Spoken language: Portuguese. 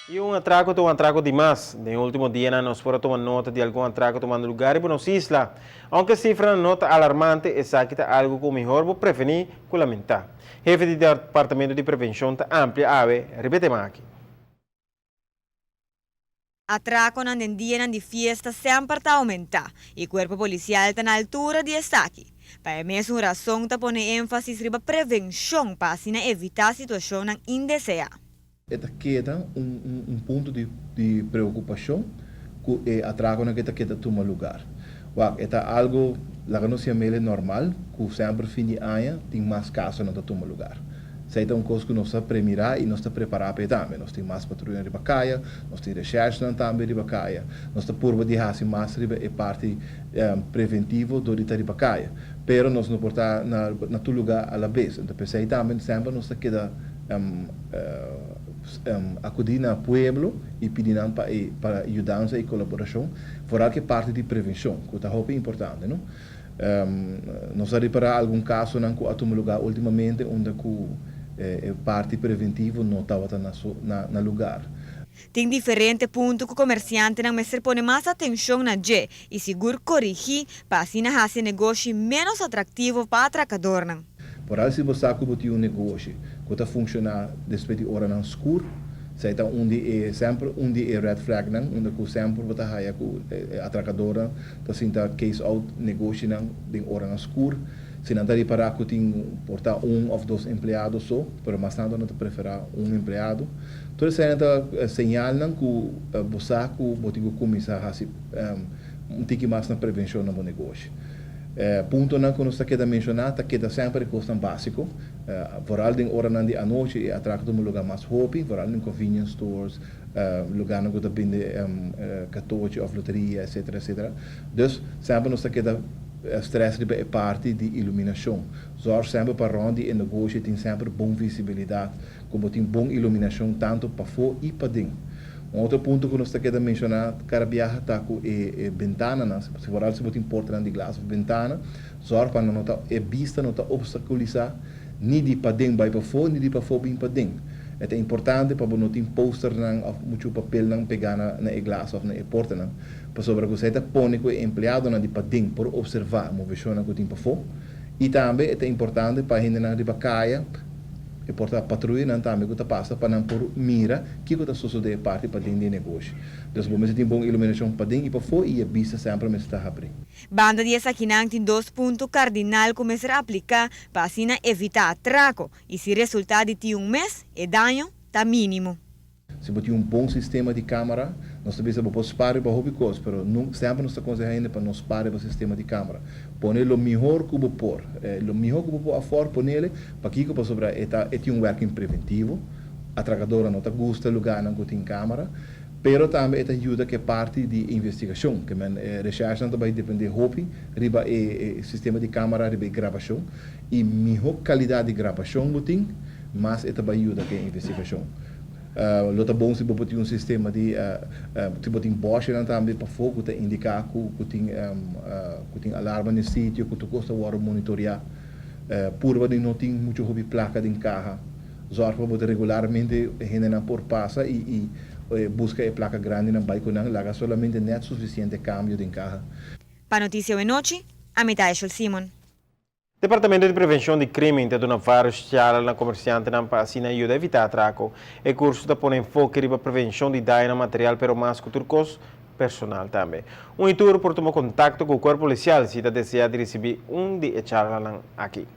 E um atraco demais. No último dia, nós foram tomar nota de algum atraco tomando lugar em Buenos Isla. Aunque cifra nota alarmante, essa aqui está algo que melhor vou prevenir que lamentar. Jefe do Departamento de Prevenção está amplia, ave, repete mais aqui. Atraco na dia de fiesta sempre está aumentar e o corpo policial está na altura de estar aqui. Para mesmo razão está pondo ênfase na prevenção para assim evitar situações indesejadas. Esta queda ponto de preocupação que atraco na queda toma lugar. Esta algo lá que não se é normal, que sempre fim de ano tem mais casos não toma lugar. Isso é uma coisa que nós estamos premirar e nós estamos preparados para também. Nós temos mais patrulha de Bacaia, nós temos recherche também de Bacaia, nós estamos por de raça mais é parte preventiva do de Bacaia. Pero nós não portar na tu lugar a la vez. Então pensei também sempre nós queda acudir no pueblo e pedir para ajudança e colaboração, fora que parte de prevenção, que é importante, não? Nós vamos reparar algum caso não que a lugar ultimamente onde parte preventiva não estava na lugar. Tem diferentes pontos que o comerciante não se põe mais atenção na G e seguro corrigir para assim fazer negócio menos atrativo para o atracador. Por aí, se você tem um negócio que está funcionando depois de hora não escuro, se está sempre onde é red flag, onde sempre você vai a atracadora, está sendo case out negócio de hora não escuro. Se não está reparar que tem portar ou dois empregados só, mas mais nada não te preferir empregado. Então, isso é sinal que você pode começar a fazer mais na prevenção no negócio. Ponto que nós queda mencionar, queda sempre custo básico. Vooral em hora de noite e atraco um lugar mais hopi, vooral em convenience stores, lugar que está bem cartões ou loteria, etc, etc. Dus sempre nós queda stress é parte de iluminação. Zorg sempre para onde o negócio tem sempre boa visibilidade, como tem boa iluminação tanto para fora e para dentro. Outro ponto que nós queremos mencionar, cada viagem está com ventana, se for se botar porta de glass ventana, zorg para não estar vista, não estar obstaculizar, nem de para dentro vai para fora, nem de para fora para dentro. É importante para não ter poster ou muito papel não pegar na glass ou na porta não, para sobre que você põe com o empregado na de para dentro para observar a movimentação que tem para fora. E também é importante para a gente na de Bacaia e porta patrulha não também que passa para não por mira que está sucedendo parte para dentro do negócio. Então, se tem boa iluminação para dentro e para fora e a vista sempre me está abrindo. Banda de essa tem dois pontos cardinais que começar a aplicar para assim evitar atraco e se o resultado de mês é dano está mínimo. Se você tem um bom sistema de câmera, nós também podemos parar para hobby coisa, mas sempre nós aconselhamos para nós parar para o sistema de câmera. Põe o melhor que você pôr, o melhor que você pôr a fora, põe ele, para que você sobre é um working preventivo, a atracadora não gosta do lugar não tem câmera, pero também ajuda que parte de investigação, que a recherche não vai depender hobby, riba sistema de câmera, riba gravação, e melhor qualidade de gravação você tem, mas vai ajudar que a investigação. Lota bom se você tem um sistema de tipo tem Bosch também para fogo te indicar que tem alarme no sítio que tu custa o monitorear por não tem muito hobby placa de carro zorg para você regularmente gente por passa e busca a placa grande na bike não larga solamente net suficiente cambio de carro. Para notícia de noite, a metade é Simon. Departamento de Prevenção de Crime tem dado vários chalas na comerciante para assim ajuda a evitar atraco. O curso está pondo enfoque na prevenção de dano material, pero mais que turcos personal também. Um tour por tomar contato com o corpo policial se está desejando receber de chalas aqui.